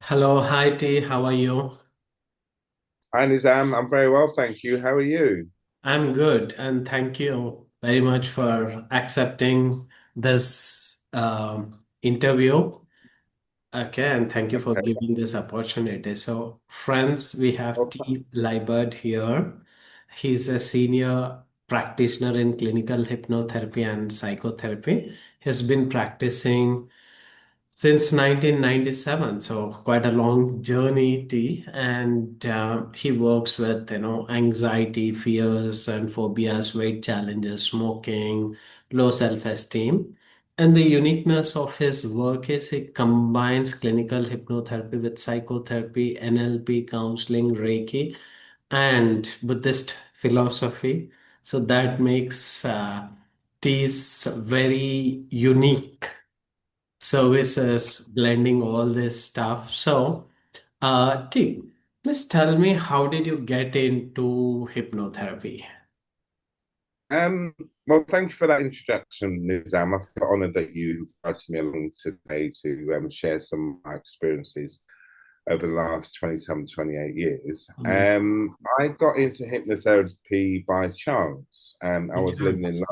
Hello, hi T, how are you? Hi Nizam, I'm very well, thank you. How are you? I'm good, and thank you very much for accepting this interview. Okay, and thank you for Okay. giving this opportunity. So, friends, we have Well, T. Liburd here. He's a senior practitioner in clinical hypnotherapy and psychotherapy. He's been practicing since 1997, so quite a long journey, T. And he works with, anxiety, fears, and phobias, weight challenges, smoking, low self-esteem. And the uniqueness of his work is he combines clinical hypnotherapy with psychotherapy, NLP, counseling, Reiki, and Buddhist philosophy. So that makes T's very unique services, blending all this stuff. So, T, please tell me, how did you get into hypnotherapy? um, well, thank you for that introduction, Nizam. I feel honored that you invited me along today to share some of my experiences over the last 27, 28 years. Mm, I got into hypnotherapy by chance. I by was living in chance.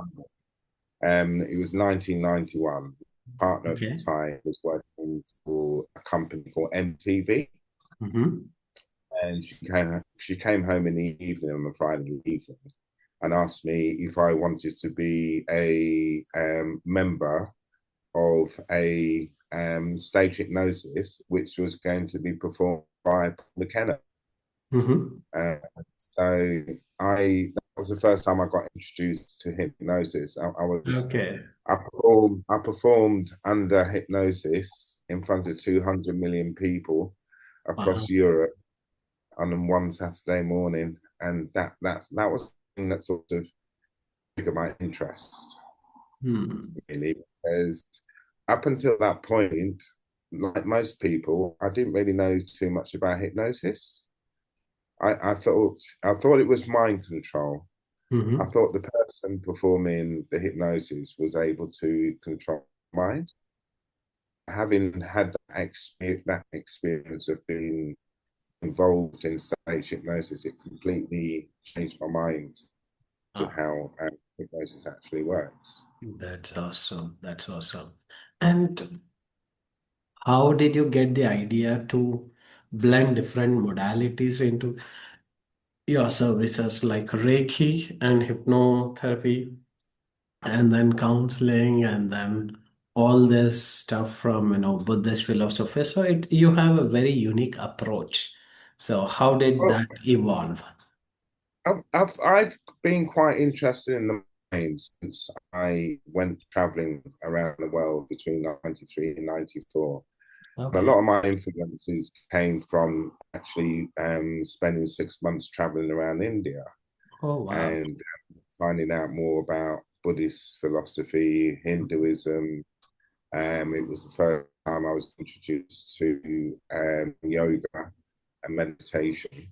London. It was 1991. Partner at the Okay. time was working for a company called MTV. Mm-hmm. And she came home in the evening on a Friday evening and asked me if I wanted to be a member of a stage hypnosis, which was going to be performed by Paul McKenna. Mm-hmm. Uh, so that was the first time I got introduced to hypnosis. Okay. I performed under hypnosis in front of 200 million people Wow. across Europe on one Saturday morning, and that was something that sort of triggered my interest, Hmm. really, because up until that point, like most people, I didn't really know too much about hypnosis. I thought it was mind control. I Mm-hmm. thought the person performing the hypnosis was able to control mind. Having had that experience of being involved in stage hypnosis, it completely changed my mind to Ah, how hypnosis actually works. that's awesome. That's awesome. And how did you get the idea to blend different modalities into your services like Reiki and hypnotherapy? And then counseling, and then all this stuff from Buddhist philosophy. So you have a very unique approach. So how did Well, that evolve? I've been quite interested in the mind since I went traveling around the world between 93 and 94. And a Okay. lot of my influences came from actually spending 6 months traveling around India Oh, wow. and finding out more about Buddhist philosophy, Hinduism. It was the first time I was introduced to yoga and meditation.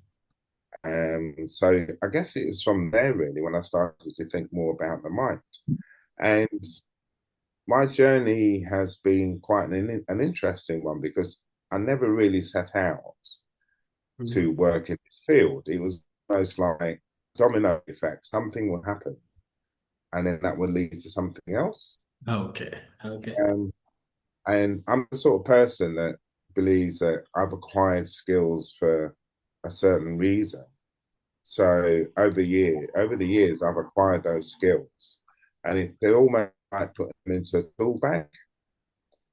So I guess it was from there really when I started to think more about the mind. And my journey has been quite an interesting one because I never really set out Mm. to work in this field. It was almost like domino effect. Something will happen, and then that will lead to something else. Okay. Okay. Um, and I'm the sort of person that believes that I've acquired skills for a certain reason. So over the years, I've acquired those skills, and they're almost like putting them into a tool bag.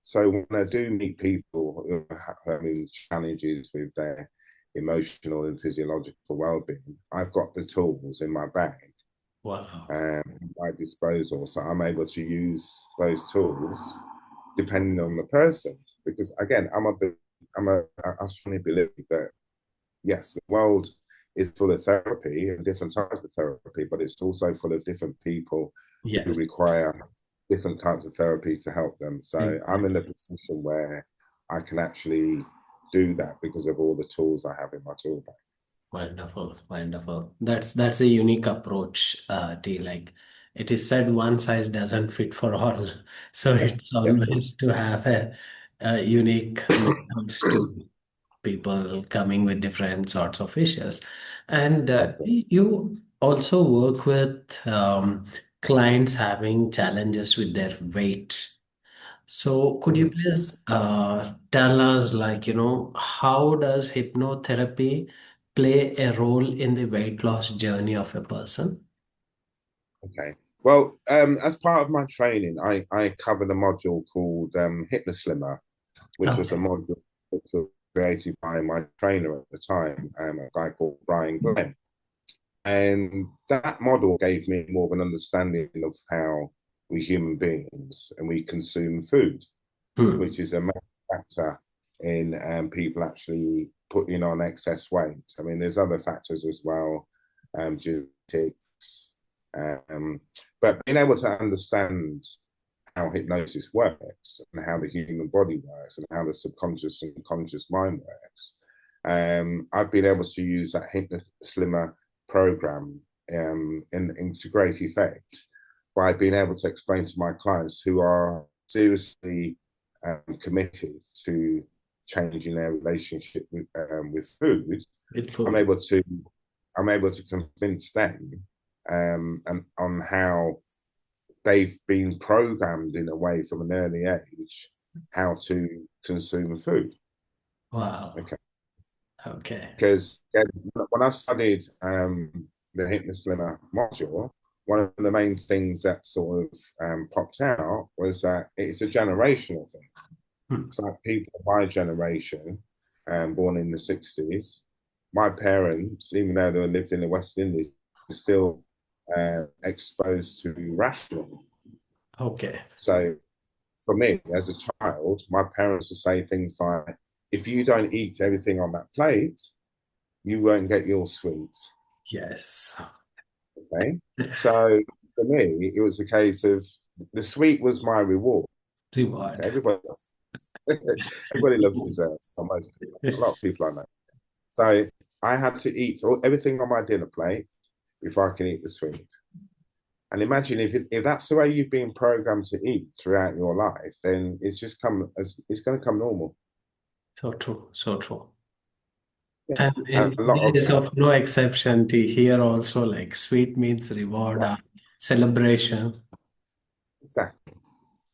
So when I do meet people who are having challenges with their emotional and physiological well-being, I've got the tools in my bag, Wow. at my disposal, so I'm able to use those tools depending on the person. Because again, I strongly believe that yes, the world is full of therapy and different types of therapy, but it's also full of different people who Yes. require different types of therapy to help them. So I'm in a Exactly. position where I can actually do that because of all the tools I have in my tool bag. Wonderful. Wonderful. That's a unique approach, T. Like it is said, one size doesn't fit for all. So Yeah, it's yeah, always to have a unique methods too. people coming with different sorts of issues. And Okay. you also work with clients having challenges with their weight. So could you Mhm. please tell us, like, how does hypnotherapy play a role in the weight loss journey of a person? Okay. Well, as part of my training, I covered a module called Hypnoslimmer, which was a Okay. module that was created by my trainer at the time, a guy called Brian Glenn. And that model gave me more of an understanding of how we human beings and we consume food, Hmm. which is a main factor in people actually putting on excess weight. I mean, there's other factors as well, genetics, um, but being able to understand how hypnosis works and how the human body works and how the subconscious and conscious mind works. I've been able to use that Hypnoslimmer program into great effect by being able to explain to my clients who are seriously committed to changing their relationship with food. With I'm food. able to I'm able to convince them and on how they've been programmed in a way from an early age how to consume food. Wow. Okay, Okay. because when I studied the Hypnoslimmer module, one of the main things that sort of popped out was that it's a generational thing. Hmm. So like people of my generation, born in the 60s, my parents, even though they lived in the West Indies, were still exposed to rationing. Okay. So for me, as a child, my parents would say things like, if you don't eat everything on that plate, you won't get your sweets. Yes. Okay. So for me, it was a case of the sweet was my reward. Okay. Reward. Everybody loves desserts. Or most people. A lot of people I know. So I had to eat everything on my dinner plate before I can eat the sweet. And imagine if that's the way you've been programmed to eat throughout your life, then it's going to come normal. So true. So true. Yeah. And And in a lot India of is of no exception to here also, like sweet means reward right, or celebration. exactly.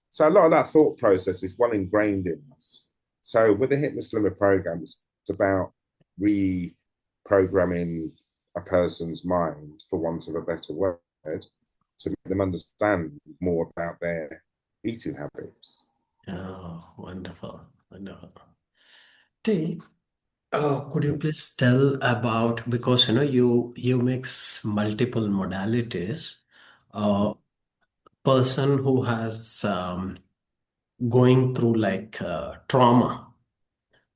So a lot of that thought process is well ingrained in us. So with the Hypnoslimmer program, it's about reprogramming a person's mind, for want of a better word, to make them understand more about their eating habits. Oh, wonderful. Wonderful. T, could you please tell about, because you mix multiple modalities, a person who has going through like trauma,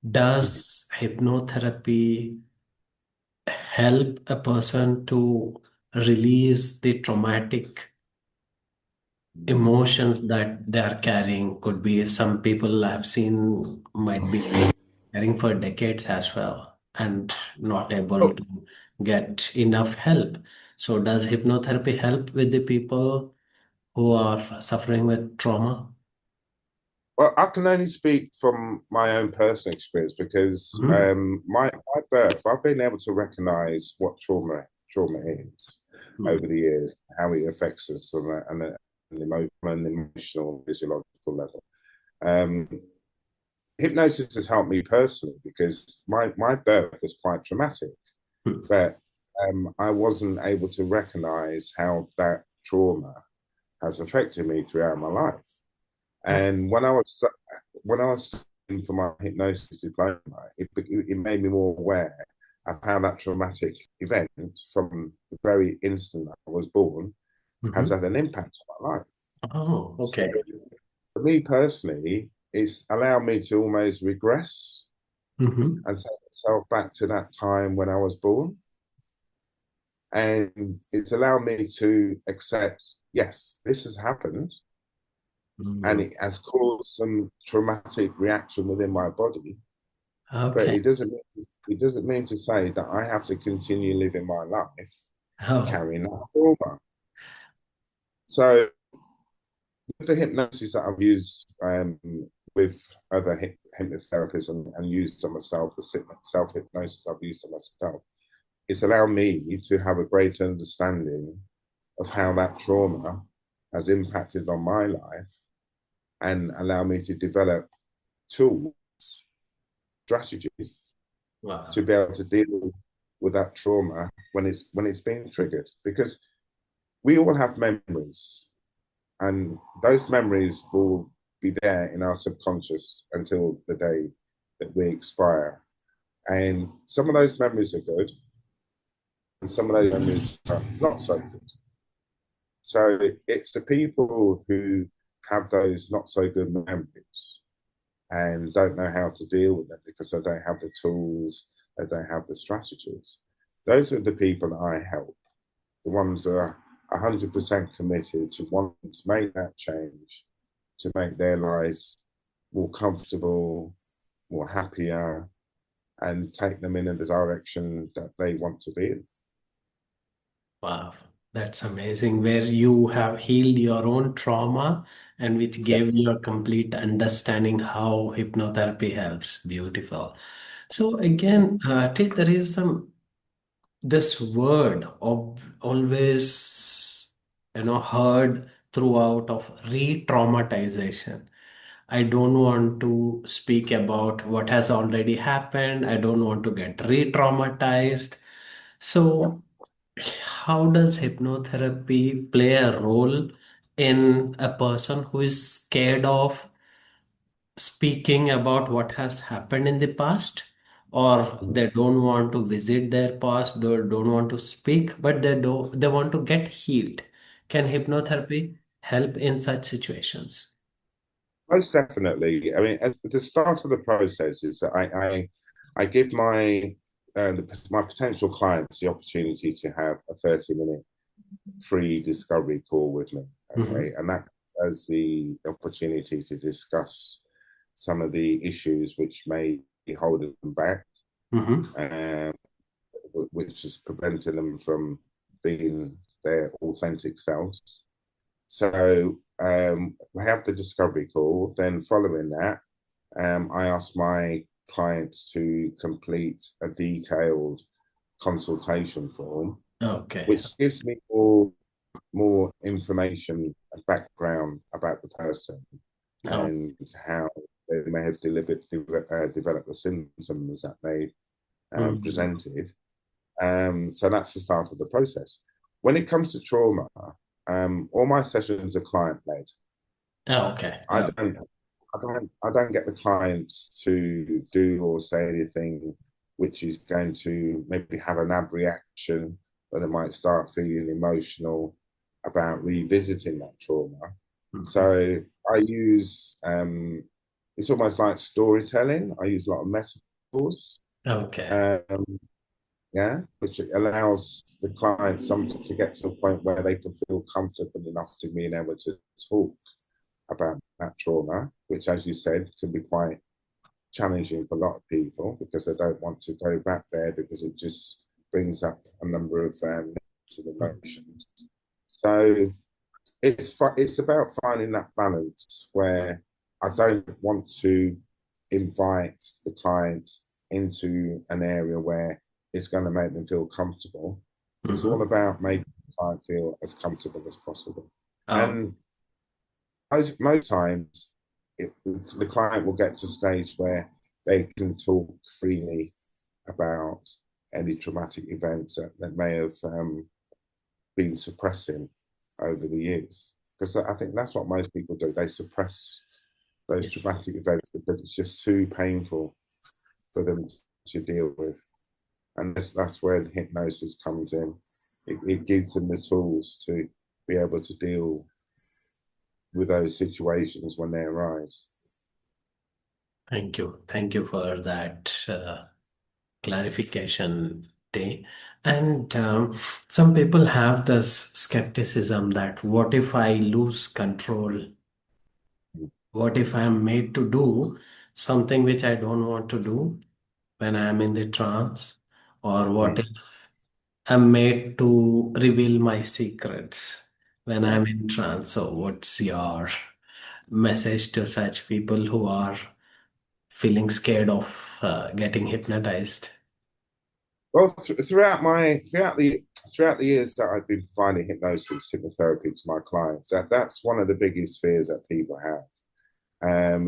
does hypnotherapy help a person to release the traumatic emotions that they are carrying? Could be some people I've seen might be carrying for decades as well and not able Oh, to get enough help. So does hypnotherapy help with the people who are suffering with trauma? well, I can only speak from my own personal experience because Mhm. my birth, I've been able to recognize what trauma is Hmm. over the years, how it affects us an emotional, physiological level. Um, Hypnosis has helped me personally because my birth was quite traumatic, Hmm. but I wasn't able to recognize how that trauma has affected me throughout my life. Oh, And when I was studying for my hypnosis diploma, it made me more aware of how that traumatic event from the very instant I was born has mhm. had an impact on my life. Oh, So okay. for me personally, it's allowed me to almost regress Mhm. and take myself back to that time when I was born. And it's allowed me to accept, yes, this has happened and Mm. it has caused some traumatic reaction within my body. But Okay. it doesn't mean to say that I have to continue living my life Oh, carrying that trauma. So with the hypnosis that I've used with other hypnotherapists and used on myself, the self-hypnosis I've used on myself, it's allowed me to have a greater understanding of how that trauma has impacted on my life and allow me to develop tools, strategies to Wow. be able to deal with that trauma when it's being triggered. Because we all have memories, and those memories will be there in our subconscious until the day that we expire. And some of those memories are good, and some of those memories are not so good. So it's the people who have those not so good memories and don't know how to deal with them because they don't have the tools, they don't have the strategies. Those are the people that I help, the ones that are 100% committed to wanting to make that change, to make their lives more comfortable, more happier, and take them in the direction that they want to be in. Wow, that's amazing. Where you have healed your own trauma and which gave Yes. you a complete understanding how hypnotherapy helps. Beautiful. So again, there is this word of always heard throughout of re-traumatization. I don't want to speak about what has already happened. I don't want to get re-traumatized. So how does hypnotherapy play a role in a person who is scared of speaking about what has happened in the past, or they don't want to visit their past, they don't want to speak, but they want to get healed? Can hypnotherapy help in such situations? Most definitely. I mean, at the start of the process is that I give my potential clients the opportunity to have a 30-minute free discovery call with me. Okay, Hmm. and that has the opportunity to discuss some of the issues which may be holding them back, Hmm. um, which is preventing them from being their authentic selves. So we have the discovery call. Then following that, I ask my clients to complete a detailed consultation form, Okay. which gives me more information and background about the person Oh. and how they may have developed the symptoms that they Mhm. presented. So that's the start of the process. When it comes to trauma, all my sessions are client led. Okay. I don't, I don't get the clients to do or say anything which is going to maybe have an ab reaction, where they might start feeling emotional about revisiting that trauma. Mhm. So I use it's almost like storytelling. I use a lot of metaphors. Okay. Um, yeah, which allows the client some to get to a point where they can feel comfortable enough to being able to talk about that trauma, which, as you said, can be quite challenging for a lot of people because they don't want to go back there because it just brings up a number of negative emotions. So it's about finding that balance where I don't want to invite the client into an area where it's going to make them feel comfortable. It's all Mhm. about making the client feel as comfortable as possible. Oh. And most times, the client will get to a stage where they can talk freely about any traumatic events that may have been suppressing over the years. Because I think that's what most people do. They suppress those traumatic events because it's just too painful for them to deal with. And that's where the hypnosis comes in. It gives them the tools to be able to deal with those situations when they arise. Thank you. Thank you for that clarification, Tay. And some people have this skepticism that what if I lose control? What if I'm made to do something which I don't want to do when I'm in the trance? Or what Mm. if I'm made to reveal my secrets when Yeah. I'm in trance? So, what's your message to such people who are feeling scared of getting hypnotized? Well, throughout the years that I've been providing hypnosis, hypnotherapy to my clients, that's one of the biggest fears that people have.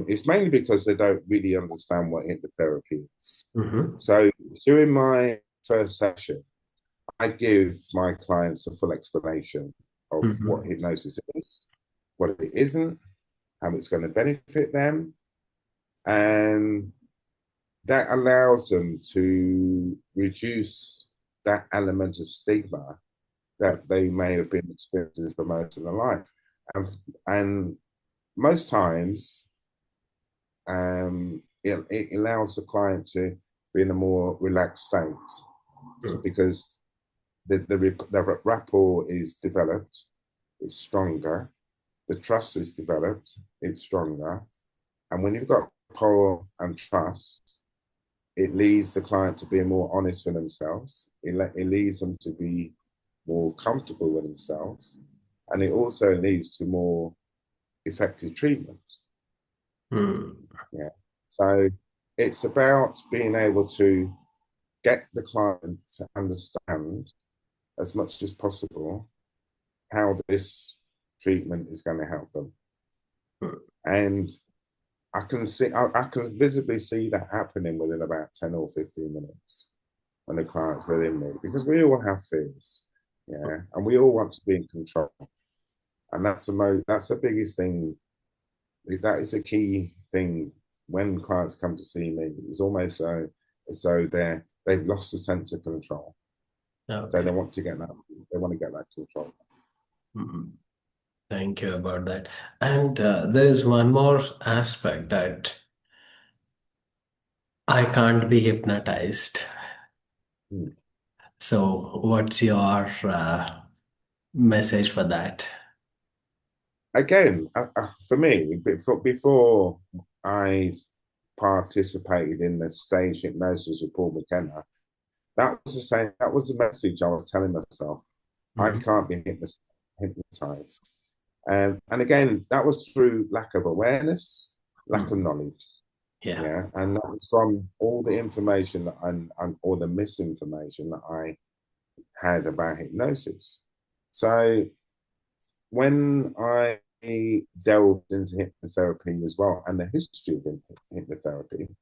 It's mainly because they don't really understand what hypnotherapy is. Mm-hmm. So during my first session, I give my clients a full explanation of what Mm-hmm. hypnosis is, what it isn't, how it's going to benefit them, and that allows them to reduce that element of stigma that they may have been experiencing for most of their life. And most times, it allows the client to be in a more relaxed state. So because the rapport is developed, it's stronger, the trust is developed, it's stronger. And when you've got rapport and trust, it leads the client to be more honest with themselves. It leads them to be more comfortable with themselves. And it also leads to more effective treatment. Mm-hmm. Yeah. So it's about being able to get the client to understand as much as possible how this treatment is going to help them. And I can visibly see that happening within about 10 or 15 minutes when the client's within me, because we all have fears. Yeah. And we all want to be in control. And that's the biggest thing. That is a key thing when clients come to see me. It's almost as though they've lost a sense of control. So Okay. they want to get that. They want to get that control. Mhm. Thank you about that. And there is one more aspect that I can't be hypnotized. Mm. So, what's your message for that? Again, for me, before I participated in the stage hypnosis with Paul McKenna, that was the same. That was the message I was telling myself. I Mhm. can't be hypnotized. And again, that was through lack of awareness, lack of Mhm. knowledge. Yeah. Yeah. And that was from all the information that or the misinformation that I had about hypnosis. So when I delved into hypnotherapy as well and the history of hypnotherapy,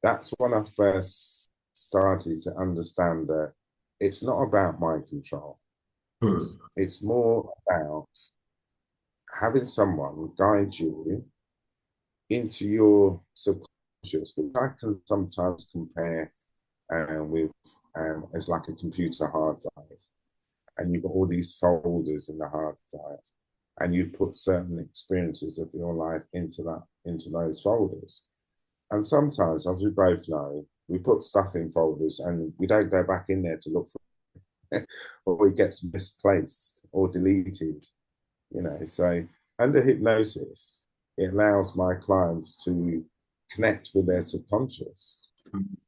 that's when I first started to understand that it's not about mind control. Mhm. It's more about having someone guide you into your subconscious, which I can sometimes compare with as like a computer hard drive. And you've got all these folders in the hard drive, and you put certain experiences of your life into those folders. And sometimes, as we both know, we put stuff in folders and we don't go back in there to look for it, or it gets misplaced or deleted. So under hypnosis, it allows my clients to connect with their subconscious,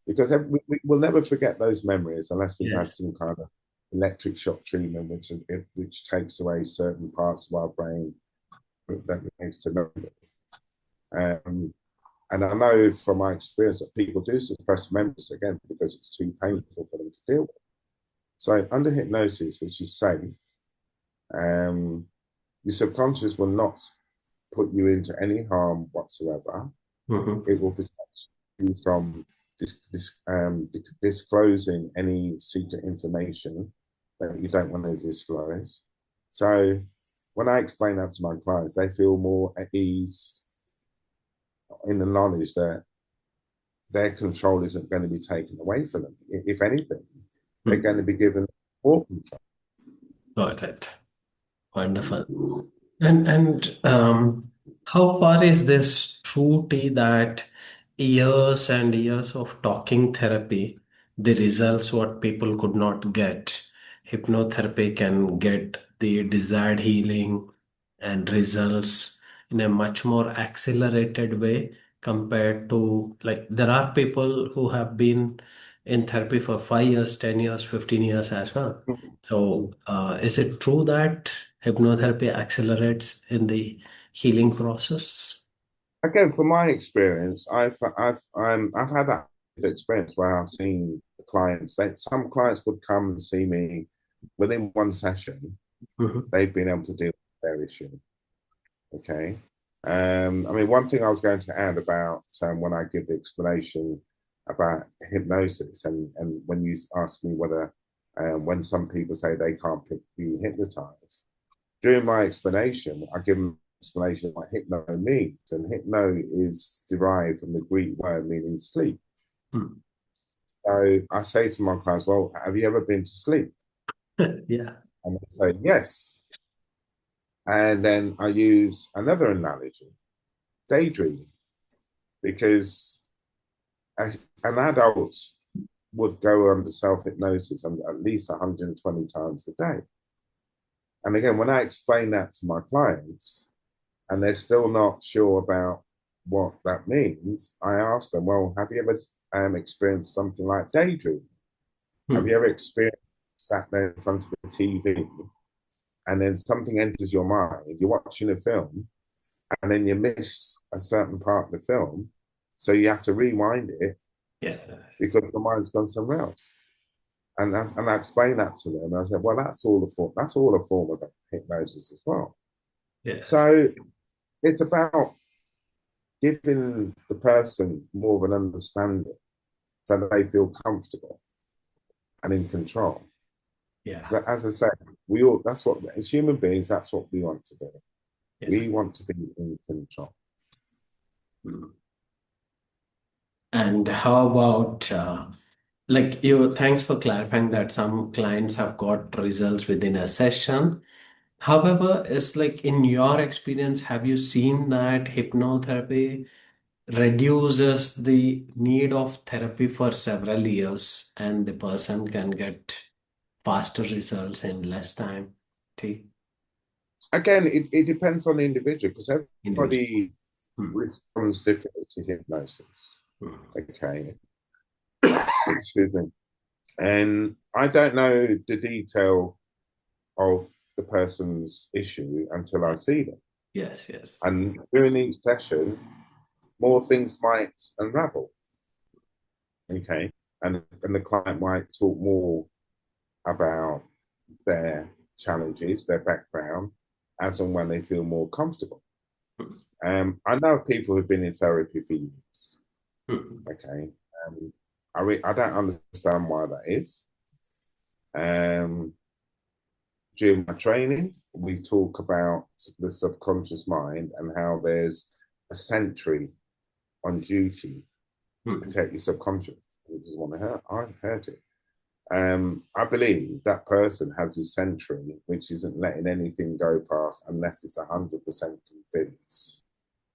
because we will never forget those memories unless we've had Yes. some kind of electric shock treatment, which takes away certain parts of our brain that relates to memory. Um, and I know from my experience that people do suppress memories again because it's too painful for them to deal with. So under hypnosis, which is safe, um, your subconscious will not put you into any harm whatsoever. Mhm. It will protect you from disclosing any secret information that you don't want to disclose. So when I explain that to my clients, they feel more at ease in the knowledge that their control isn't going to be taken away from them. If anything, they're going to Mhm. be given more control. Got it. Wonderful. And how far is this true, T, that years and years of talking therapy, the results what people could not get, hypnotherapy can get the desired healing and results in a much more accelerated way compared to, like, there are people who have been in therapy for 5 years, 10 years, 15 years as well. So, is it true that hypnotherapy accelerates in the healing process? Again, from my experience, I've had that experience where I've seen clients. Some clients would come and see me within one session. Mhm. They've been able to deal with their issue. Okay. I mean, one thing I was going to add about when I give the explanation about hypnosis, and when you ask me whether when some people say they can't be hypnotized, during my explanation, I give them an explanation of what hypno means, and hypno is derived from the Greek word meaning sleep. Hmm. So I say to my clients, "Well, have you ever been to sleep?" Yeah. And they say yes. And then I use another analogy, daydreaming, because an adult would go under self hypnosis at least 120 times a day. And again, when I explain that to my clients and they're still not sure about what that means, I ask them, well, have you ever experienced something like daydreaming? Have Hmm. you ever experienced sat there in front of a TV and then something enters your mind? You're watching a film and then you miss a certain part of the film. So you have to rewind it Yeah. because the mind's gone somewhere else. And I explained that to them. And I said, well, that's all a form of hypnosis as well. Yes. So it's about giving the person more of an understanding so that they feel comfortable and in control. Yeah. So as I said, we all that's what as human beings, that's what we want to do. Yeah. We want to be in control. Hmm. And how about like you, thanks for clarifying that some clients have got results within a session. However, it's like in your experience, have you seen that hypnotherapy reduces the need of therapy for several years and the person can get faster results in less time? T. Again, it depends on the individual because Individual. everybody Hmm. responds differently to hypnosis. Hmm. Okay. Excuse me. And I don't know the detail of the person's issue until I see them. Yes, yes. And during each session, more things might unravel. Okay. And the client might talk more about their challenges, their background, as and when they feel more comfortable. I know of people who've been in therapy for years. Hmm. Okay. I don't understand why that is. Um, During my training, we talk about the subconscious mind and how there's a sentry on duty to Hmm. protect your subconscious. It doesn't want to hurt it. I believe that person has a sentry which isn't letting anything go past unless it's 100% convinced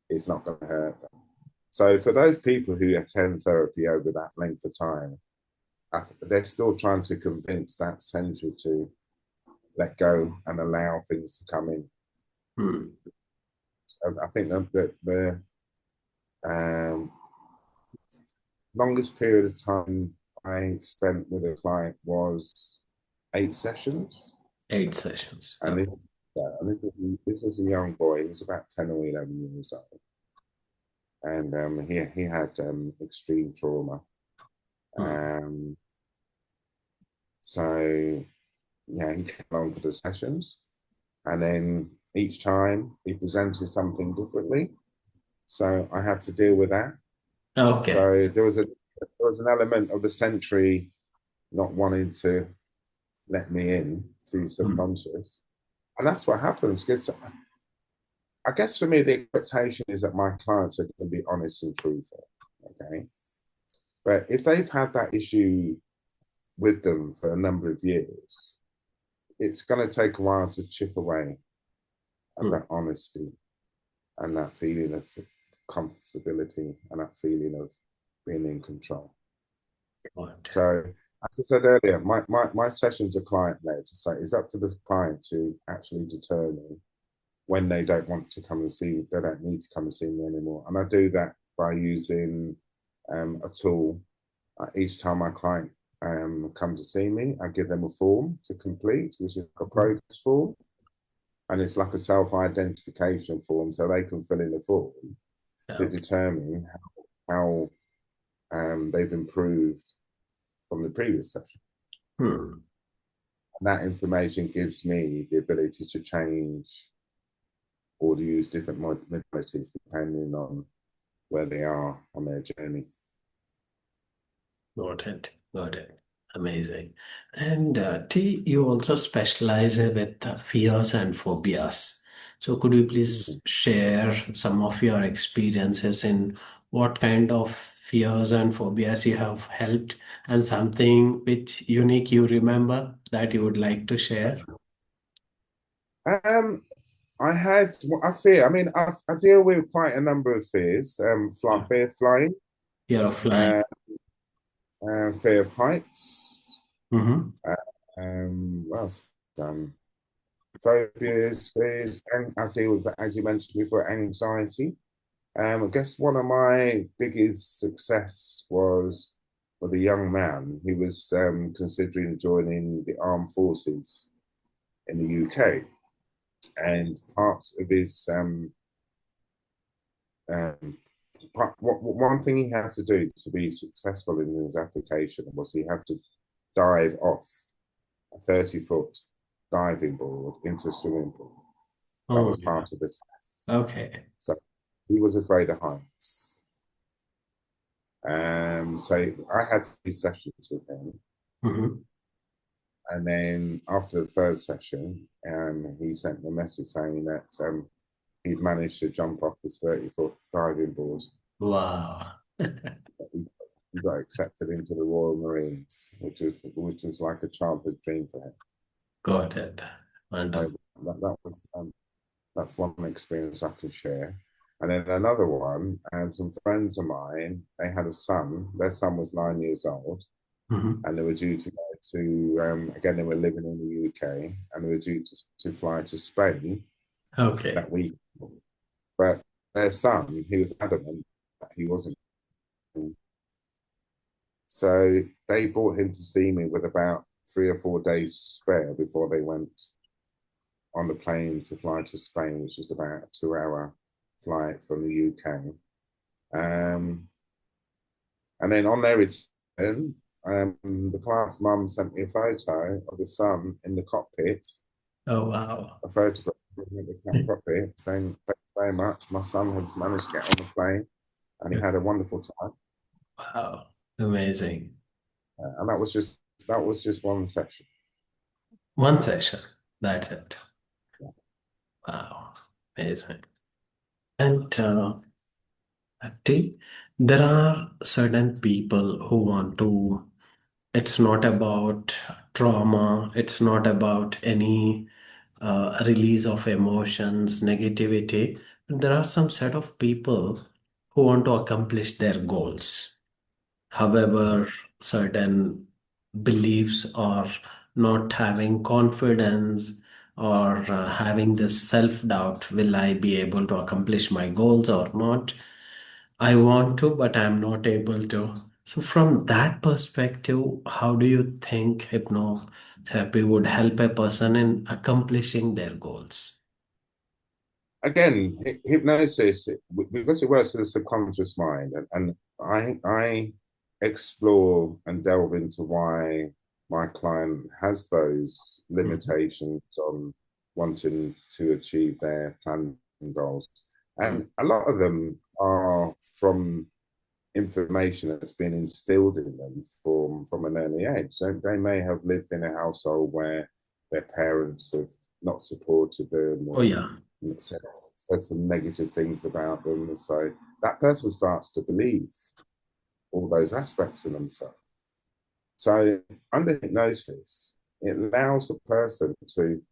it's not going to hurt them. So for those people who attend therapy over that length of time, they're still trying to convince that sentry to let go and allow things to come in. Hmm. I think that the um, longest period of time I spent with a client was 8 sessions. 8 sessions. And Okay. this was a young boy. He was about 10 or 11 years old. And he had extreme trauma. Hmm. Um, so, yeah, he came along for the sessions. And then each time he presented something differently. So I had to deal with that. Okay. So there was an element of the sentry not wanting to let me in to Hmm. subconscious. And that's what happens. Because I guess for me, the expectation is that my clients are going to be honest and truthful. Okay. But if they've had that issue with them for a number of years, it's going to take a while to chip away at Hmm. that honesty and that feeling of comfortability and that feeling of being in control. What? So, as I said earlier, my sessions are client led. So it's up to the client to actually determine when they don't want to come and see, they don't need to come and see me anymore. And I do that by using a tool. Each time my client come to see me, I give them a form to complete, which is a progress form. And it's like a self-identification form, so they can fill in the form. to Okay. determine how they've improved from the previous session. Hmm. And that information gives me the ability to change or to use different modalities depending on where they are on their journey. Got it. Got it. Amazing. And T, you also specialize with fears and phobias. So could you please share some of your experiences in what kind of fears and phobias you have helped and something which unique you remember that you would like to share? Um, I had, I fear, I mean, I deal with quite a number of fears. Yeah. Fear of flying, Fear of flying. uh, fear of heights, Mm-hmm. uh, what else? Phobias, fears, and I deal with, as you mentioned before, anxiety. I guess one of my biggest success was with a young man. He was considering joining the armed forces in the UK, and part of his one thing he had to do to be successful in his application was he had to dive off a 30-foot diving board into a swimming pool. That Oh, was yeah. part of the test. Okay. So he was afraid of heights. So I had 3 sessions with him. Mm-hmm. And then after the third session, he sent me a message saying that he'd managed to jump off this 30-foot diving board. Wow. He got accepted into the Royal Marines, which was like a childhood dream for him. Got it. So Wonderful. that was that's one experience I can share. And then another one, some friends of mine, they had a son. Their son was 9 years old, Mm-hmm. and they were due to go to again. They were living in the UK, and they were due to fly to Spain Okay. that week. But their son, he was adamant that he wasn't. So they brought him to see me with about 3 or 4 days spare before they went on the plane to fly to Spain, which was about a 2 hour flight from the UK. And then on their return, the class mum sent me a photo of the son in the cockpit, Oh, wow. a photograph of him in the cockpit saying, "Thank you very much. My son had managed to get on the plane and he had a wonderful time." Wow. Amazing. And that was just one section. One session. That's it. Wow. Amazing. And there are certain people who want to, it's not about trauma, it's not about any release of emotions, negativity. There are some set of people who want to accomplish their goals. However, certain beliefs or not having confidence or having this self-doubt, will I be able to accomplish my goals or not? I want to, but I'm not able to. So, from that perspective, how do you think hypnotherapy would help a person in accomplishing their goals? Again, hypnosis, because it works with the subconscious mind, and I explore and delve into why my client has those Mhm. limitations on wanting to achieve their planned goals. Mhm. And a lot of them are from information that's been instilled in them from an early age. So they may have lived in a household where their parents have not supported them Oh, or yeah. said some negative things about them. And so that person starts to believe all those aspects of themselves. So under hypnosis, it allows the person to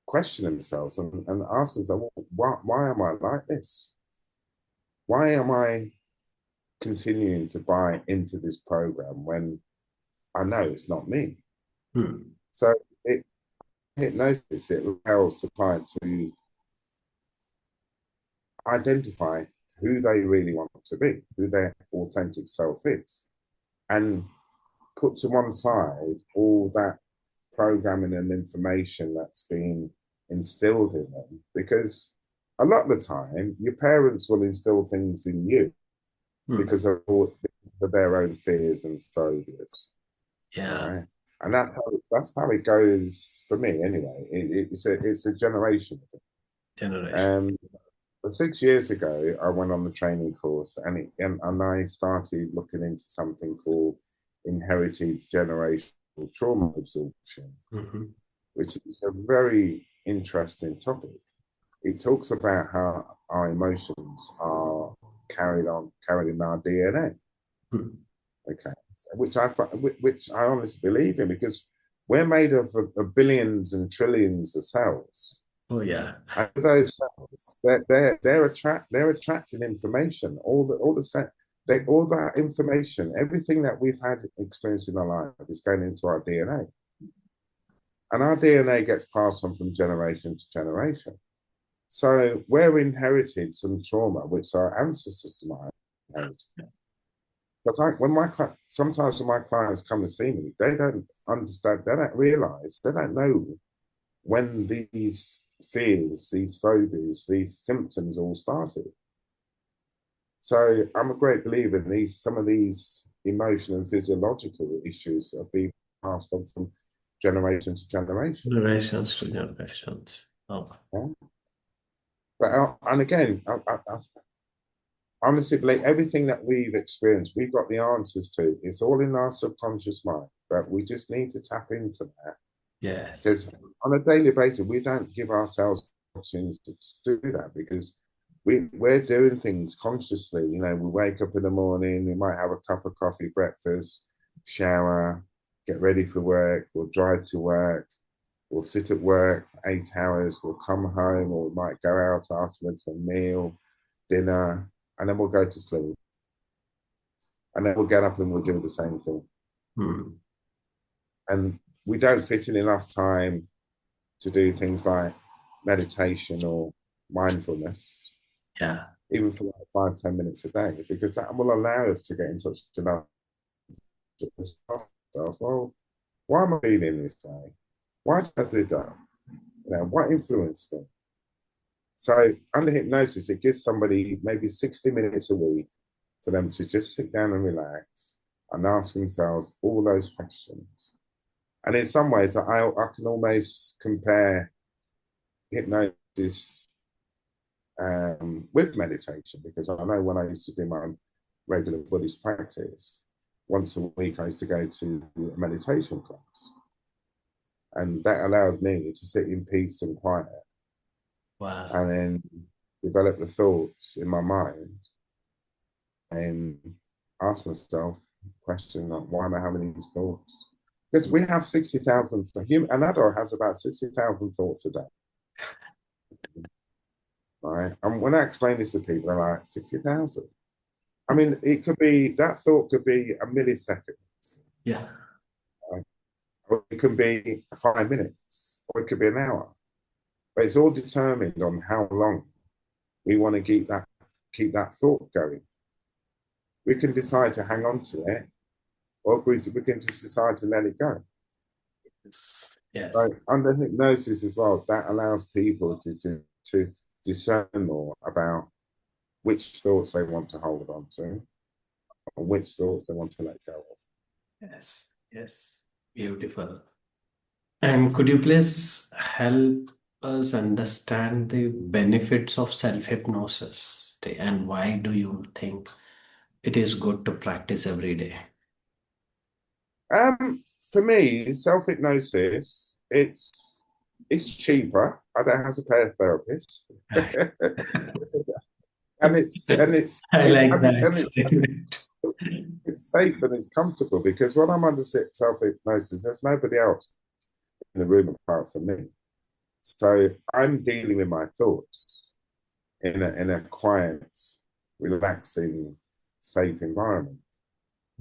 question themselves and ask themselves, why am I like this? Why am I continuing to buy into this program when I know it's not me? Hmm. So it hypnosis, it allows the client to identify who they really want to be, who their authentic self is, and put to one side all that programming and information that's been instilled in them. Because a lot of the time, your parents will instill things in you Hmm. because of their own fears and phobias, Yeah, right? And that's how it goes for me anyway. It's a generation thing. generation. Um, but 6 years ago, I went on the training course, and I started looking into something called inherited generational trauma absorption, Hmm. which is a very interesting topic. It talks about how our emotions are carried in our DNA. Okay, which I honestly believe in because we're made of billions and trillions of cells. Oh yeah, And those cells, they're attracting information. All that information, everything that we've had experience in our life is going into our DNA, and our DNA gets passed on from generation to generation. So we're inherited some trauma, which our ancestors might inherit. Because sometimes when my clients come to see me, they don't understand, they don't realize, they don't know when these fears, these phobias, these symptoms all started. So I'm a great believer in some of these emotional and physiological issues are being passed on from generation to generation. generations to generations. Oh, Yeah? And again, honestly, like everything that we've experienced, we've got the answers to. It's all in our subconscious mind, but we just need to tap into that yes. because on a daily basis, we don't give ourselves opportunities to do that because we're doing things consciously. We wake up in the morning, we might have a cup of coffee, breakfast, shower, get ready for work, we'll drive to work, we'll sit at work for 8 hours, we'll come home, or we might go out afterwards for a meal, dinner, and then we'll go to sleep. And then we'll get up and we'll do the same thing. Hmm. And we don't fit in enough time to do things like meditation or mindfulness, Yeah. even for like 5, 10 minutes a day, because that will allow us to get in touch with ourselves. Well, why am I feeling this way? Why did I do that? What influenced me? So under hypnosis, it gives somebody maybe 60 minutes a week for them to just sit down and relax and ask themselves all those questions. And in some ways, I can almost compare hypnosis with meditation because I know when I used to do my regular Buddhist practice, once a week I used to go to a meditation class. And that allowed me to sit in peace and quiet Wow. and then develop the thoughts in my mind and ask myself a question like, why am I having these thoughts? Because we have 60,000, an adult has about 60,000 thoughts a day, right? And when I explain this to people, they're like, 60,000? I mean, that thought could be a millisecond, Yeah. right? Or it can be 5 minutes, or it could be an hour. But it's all determined on how long we want to keep that thought going. We can decide to hang on to it, or we can just decide to let it go. Yes. Yes. So under hypnosis as well, that allows people to discern more about which thoughts they want to hold on to and which thoughts they want to let go of. Yes. Yes. Beautiful. And could you please help us understand the benefits of self-hypnosis and why do you think it is good to practice every day? For me, self hypnosis, it's cheaper. I don't have to pay a therapist, and I it's like and, that and statement. it's safe and it's comfortable because when I'm under self hypnosis, there's nobody else in the room apart from me. So I'm dealing with my thoughts in a quiet, relaxing, safe environment.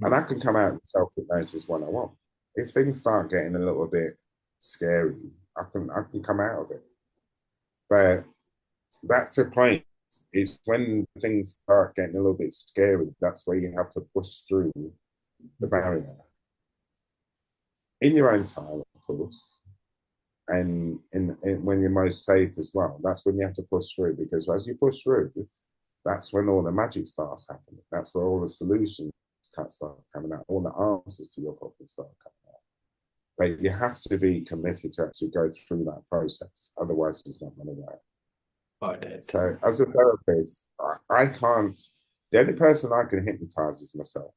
And I can come out of self hypnosis when I want. If things start getting a little bit scary, I can come out of it. But that's the point. It's when things start getting a little bit scary, that's where you have to push through the barrier in your own time, of course. when you're most safe as well. That's when you have to push through, because as you push through, that's when all the magic starts happening. That's where all the solutions start coming out, all the answers to your problems start coming out. But you have to be committed to actually go through that process. Otherwise, it's not going to work. Got it. So, as a therapist, I can't. The only person I can hypnotize is myself.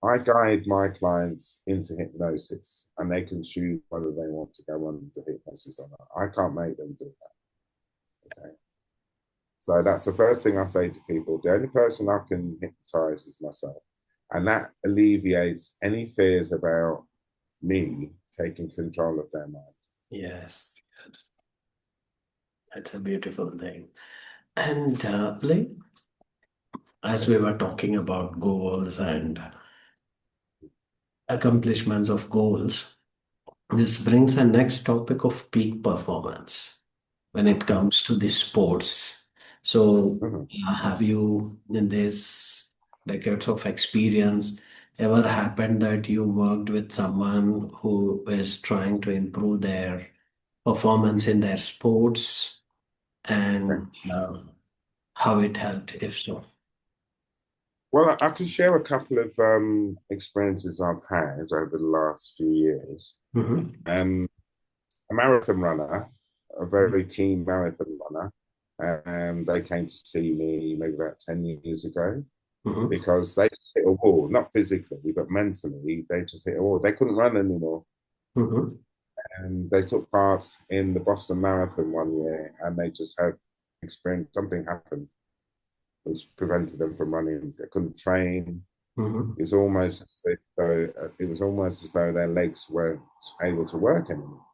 I guide my clients into hypnosis, and they can choose whether they want to go under hypnosis or not. I can't make them do that. Okay. So that's the first thing I say to people. The only person I can hypnotize is myself. And that alleviates any fears about me taking control of their mind. Yes, yes. That's a beautiful thing. And like, as we were talking about goals and accomplishments of goals, this brings a next topic of peak performance when it comes to the sports. So, Mhm. have you, in this decades of experience, ever happened that you worked with someone who is trying to improve their performance in their sports, Okay. and how it helped, if so? Well, I can share a couple of experiences I've had over the last few years. Mm-hmm. Um, a marathon runner, a very keen marathon runner, they came to see me maybe about 10 years ago, Mm-hmm. because they just hit a wall, not physically, but mentally. They just hit a wall. They couldn't run anymore. Mm-hmm. And they took part in the Boston Marathon one year, and they just had experienced something happen which prevented them from running. They couldn't train. Mm-hmm. It was almost as though their legs weren't able to work anymore.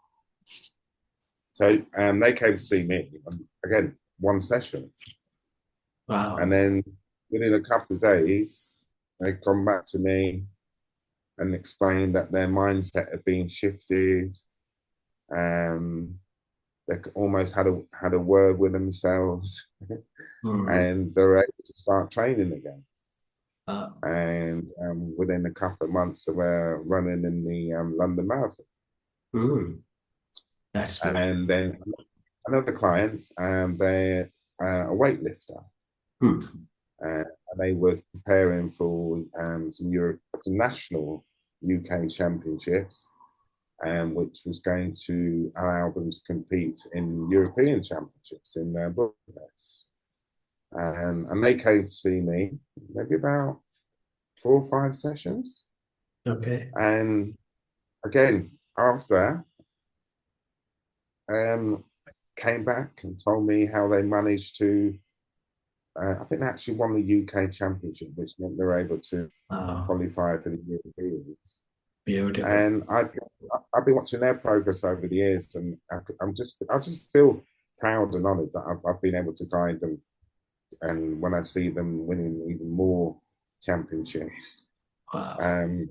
So they came to see me, and again, one session, and Wow. then within a couple of days, they come back to me and explained that their mindset had been shifted. Um, they almost had a word with themselves, Mm-hmm. and they're able to start training again. Uh, And within a couple of months, they were running in the London Marathon. mm, that's beautiful. And then another client, they're a weightlifter, Hmm. and they were preparing for some national UK championships, which was going to allow them to compete in European championships in Budapest. And they came to see me maybe about 4 or 5 sessions. Okay. And again, after, um, came back and told me how they managed to, I think they actually won the UK championship, which meant they were able to Wow. qualify for the Europeans. Beautiful. And I've been watching their progress over the years, and I just feel proud and honoured that I've been able to guide them. And when I see them winning even more championships, Wow. um,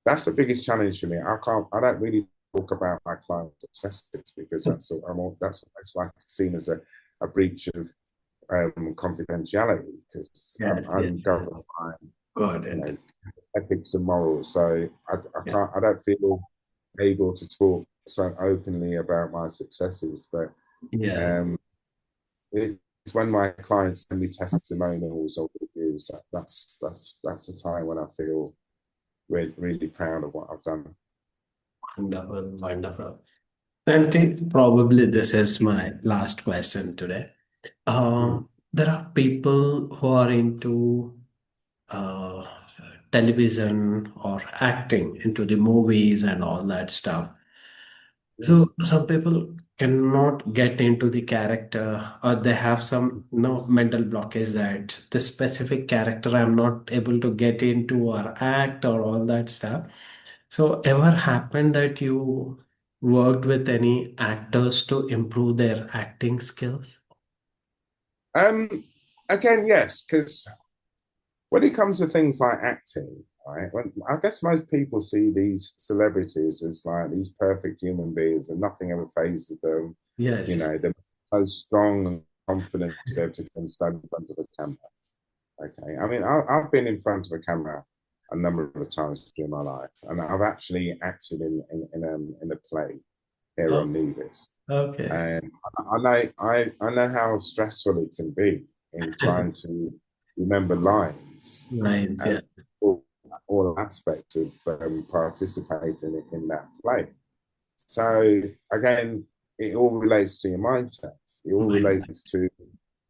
that's the biggest challenge for me. I don't really talk about my client successes, because that's almost like seen as a breach of confidentiality, because Yeah, yeah. I'm governed by, Got you know, it. ethics and morals. So Yeah. I don't feel able to talk so openly about my successes. But Yes. um, it's when my clients send me testimonials or reviews, that's the time when I feel really proud of what I've done. Wonderful. Wonderful. And probably this is my last question today. Uh, Mm. there are people who are into uh, television or acting, into the movies and all that stuff. Yeah. So some people cannot get into the character, or they have some no mental blockage that this specific character I'm not able to get into or act or all that stuff. So ever happened that you worked with any actors to improve their acting skills? Um, Again, yes, because when it comes to things like acting, right, I guess most people see these celebrities as like these perfect human beings, and nothing ever phases them. You Yes. know, they're so strong and confident to be able to come stand in front of a camera. Okay, I mean, I've been in front of a camera a number of times during my life, and I've actually acted in a play. here Oh, on Nevis. okay. And I know how stressful it can be in trying to remember lines Right, and yeah. all aspects of participating in that play. So again, it all relates to your mindset. It all Right. relates to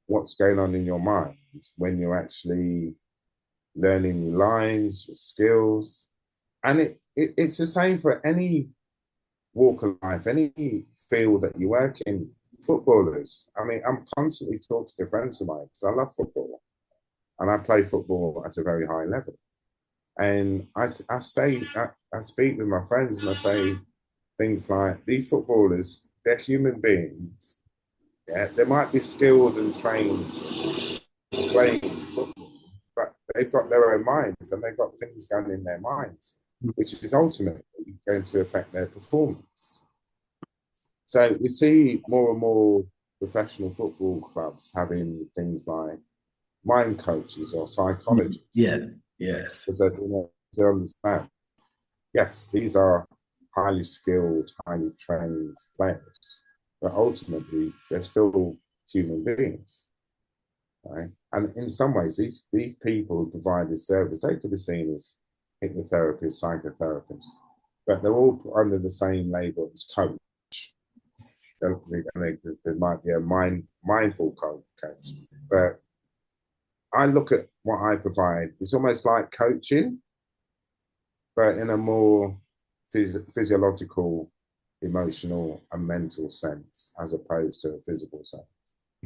what's going on in your mind when you're actually learning your lines, your skills. And it's the same for any walk of life, any field that you work in. Footballers, I mean, I'm constantly talking to friends of mine because I love football and I play football at a very high level. And I speak with my friends and I say things like, these footballers, they're human beings. Yeah, they might be skilled and trained playing football, but they've got their own minds and they've got things going in their minds, which is ultimately going to affect their performance. So we see more and more professional football clubs having things like mind coaches or Yeah, psychologists yes. because they understand, yes, these are highly skilled, highly trained players, but ultimately they're still human beings. Right? And in some ways, these people who provide this service, they could be seen as hypnotherapists, psychotherapists, but they're all under the same label as coach. There might be a mindful coach, but I look at what I provide. It's almost like coaching, but in a more physiological, emotional, and mental sense, as opposed to a physical sense.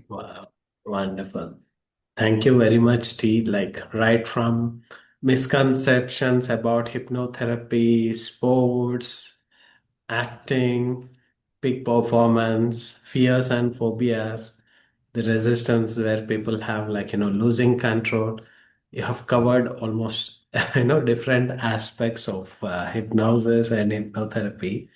Wow. Wonderful. Thank you very much, T. Like right from misconceptions about hypnotherapy, sports, acting, peak performance, fears and phobias, the resistance where people have like, losing control. You have covered almost, different aspects of hypnosis and hypnotherapy,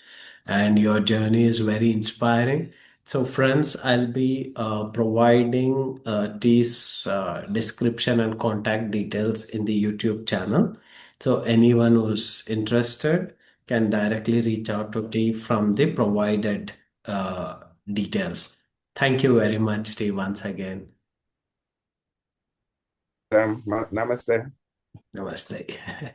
and your journey is very inspiring. So, friends, I'll be providing these description and contact details in the YouTube channel. So, anyone who's interested can directly reach out to T from the provided details. Thank you very much, T, once again. Namaste. Namaste.